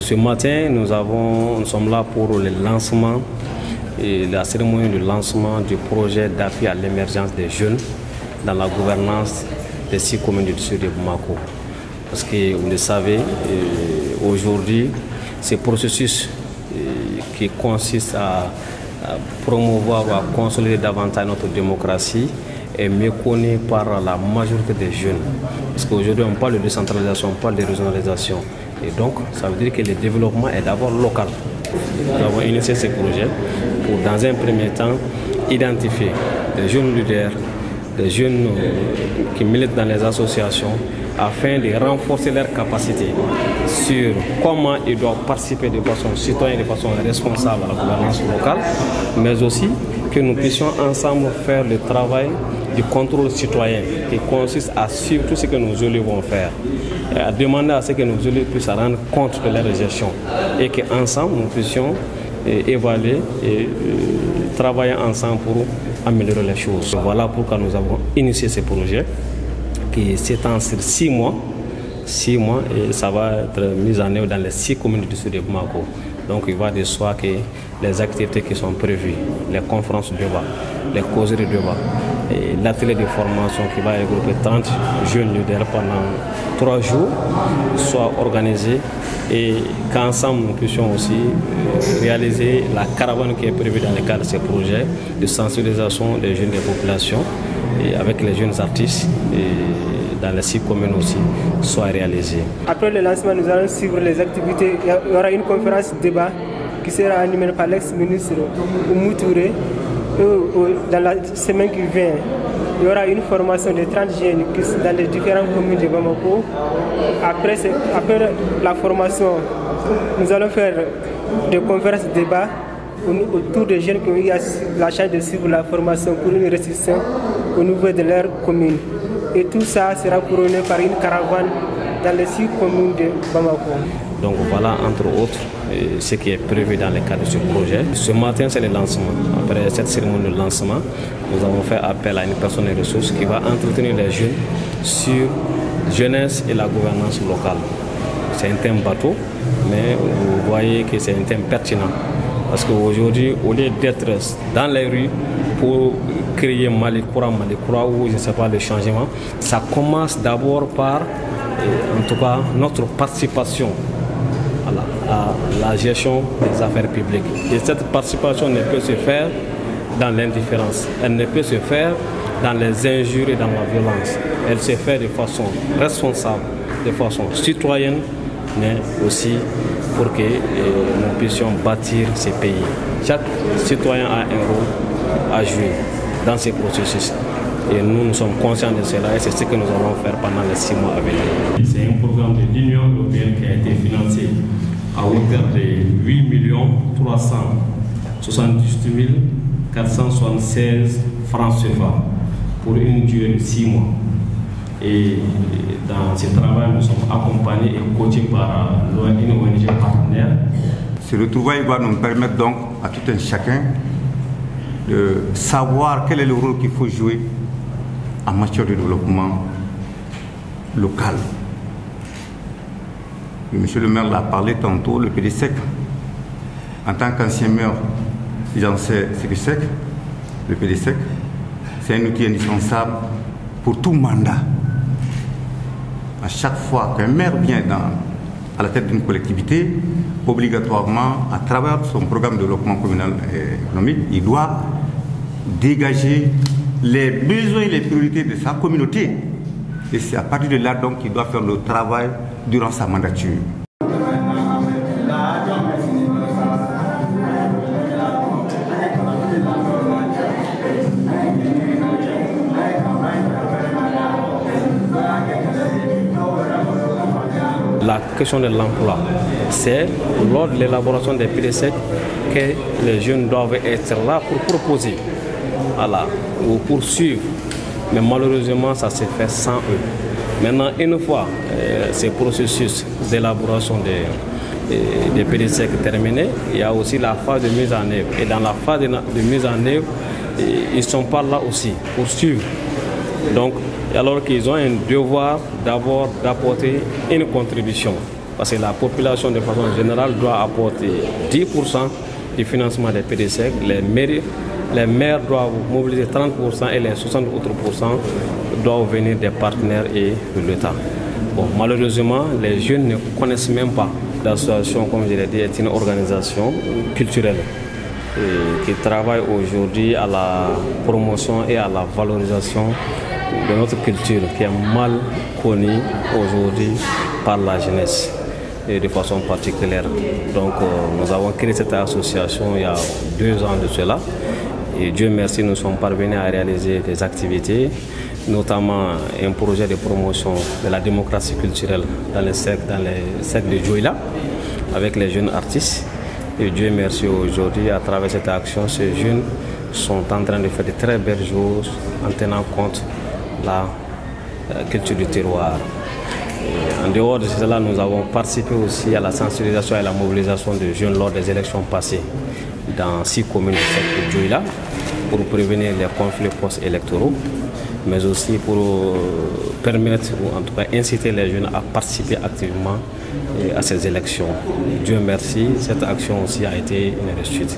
Ce matin, nous sommes là pour le lancement et la cérémonie de lancement du projet d'appui à l'émergence des jeunes dans la gouvernance des 6 communes du sud de Bamako. Parce que vous le savez, aujourd'hui, ce processus qui consiste à promouvoir ou à consolider davantage notre démocratie est méconnu par la majorité des jeunes. Parce qu'aujourd'hui, on parle de décentralisation, on parle de régionalisation. Et donc, ça veut dire que le développement est d'abord local. Nous avons initié ce projet pour, dans un premier temps, identifier des jeunes leaders, des jeunes qui militent dans les associations, afin de renforcer leurs capacités sur comment ils doivent participer de façon citoyenne, de façon responsable à la gouvernance locale, mais aussi que nous puissions ensemble faire le travail du contrôle citoyen qui consiste à suivre tout ce que nos élus vont faire, et à demander à ce que nos élus puissent rendre compte de leur gestion et qu'ensemble nous puissions évaluer et travailler ensemble pour améliorer les choses. Voilà pourquoi nous avons initié ce projet qui s'étend sur 6 mois. 6 mois et ça va être mis en œuvre dans les 6 communes du sud de Bamako. Donc il va de soi que les activités qui sont prévues, les conférences de débat, les causeries de débat, et l'atelier de formation qui va regrouper 30 jeunes leaders pendant 3 jours soient organisés et qu'ensemble nous puissions aussi réaliser la caravane qui est prévue dans le cadre de ces projets de sensibilisation des jeunes des populations et avec les jeunes artistes et dans les 6 communes aussi soit réalisée. Après le lancement, nous allons suivre les activités. Il y aura une conférence de débat qui sera animée par l'ex-ministre Oumou Touré. Dans la semaine qui vient, il y aura une formation de 30 jeunes dans les différentes communes de Bamako. Après la formation, nous allons faire des conférences de débat autour des jeunes qui ont eu la chance de suivre la formation pour une restitution au niveau de leur commune. Et tout ça sera couronné par une caravane dans les 6 communes de Bamako. Donc voilà, entre autres, ce qui est prévu dans le cadre de ce projet. Ce matin, c'est le lancement. Après cette cérémonie de lancement, nous avons fait appel à une personne de ressources qui va entretenir les jeunes sur jeunesse et la gouvernance locale. C'est un thème bateau, mais vous voyez que c'est un thème pertinent. Parce qu'aujourd'hui, au lieu d'être dans les rues pour créer Malikoura ou je ne sais pas le changement, ça commence d'abord par, en tout cas, notre participation à la gestion des affaires publiques. Et cette participation ne peut se faire dans l'indifférence, elle ne peut se faire dans les injures et dans la violence. Elle se fait de façon responsable, de façon citoyenne, mais aussi pour que nous puissions bâtir ces pays. Chaque citoyen a un rôle à jouer dans ces processus. Et nous sommes conscients de cela et c'est ce que nous allons faire pendant les 6 mois à venir. C'est un programme de l'Union européenne qui a été financé à hauteur de 8 378 476 francs CFA pour une durée de 6 mois. Et dans ce travail, nous sommes accompagnés et coachés par une ONG partenaire. Ce retrouvailles va nous permettre donc à tout un chacun de savoir quel est le rôle qu'il faut jouer en matière de développement local. Monsieur le maire l'a parlé tantôt, le PDSEC, en tant qu'ancien maire, j'en sais ce que c'est. Le PDSEC, c'est un outil indispensable pour tout mandat. À chaque fois qu'un maire vient à la tête d'une collectivité, obligatoirement, à travers son programme de développement communal et économique, il doit dégager les besoins et les priorités de sa communauté. Et c'est à partir de là donc qu'il doit faire le travail durant sa mandature. La question de l'emploi, c'est lors de l'élaboration des PDSEC que les jeunes doivent être là pour proposer ou poursuivre. Mais malheureusement, ça se fait sans eux. Maintenant, une fois ces processus d'élaboration des PDSEC terminés, il y a aussi la phase de mise en œuvre. Et dans la phase de mise en œuvre, ils ne sont pas là aussi pour suivre. Donc, alors qu'ils ont un devoir d'abord d'apporter une contribution Parce que la population de façon générale doit apporter 10% du financement des PDSEC. Les maires doivent mobiliser 30% et les 60 autres pourcents doivent venir des partenaires et de l'État. Bon, malheureusement, les jeunes ne connaissent même pas l'association, comme je l'ai dit, est une organisation culturelle qui travaille aujourd'hui à la promotion et à la valorisation de notre culture qui est mal connue aujourd'hui par la jeunesse et de façon particulière. Donc nous avons créé cette association il y a 2 ans de cela et Dieu merci nous sommes parvenus à réaliser des activités, notamment un projet de promotion de la démocratie culturelle dans les cercles de Dioula avec les jeunes artistes. Et Dieu merci aujourd'hui, à travers cette action, ces jeunes sont en train de faire de très belles choses en tenant compte de la culture du terroir. Et en dehors de cela, nous avons participé aussi à la sensibilisation et à la mobilisation des jeunes lors des élections passées dans 6 communes du secteur de Dioula pour prévenir les conflits post-électoraux, mais aussi pour permettre ou en tout cas inciter les jeunes à participer activement à ces élections. Dieu merci, cette action aussi a été une réussite.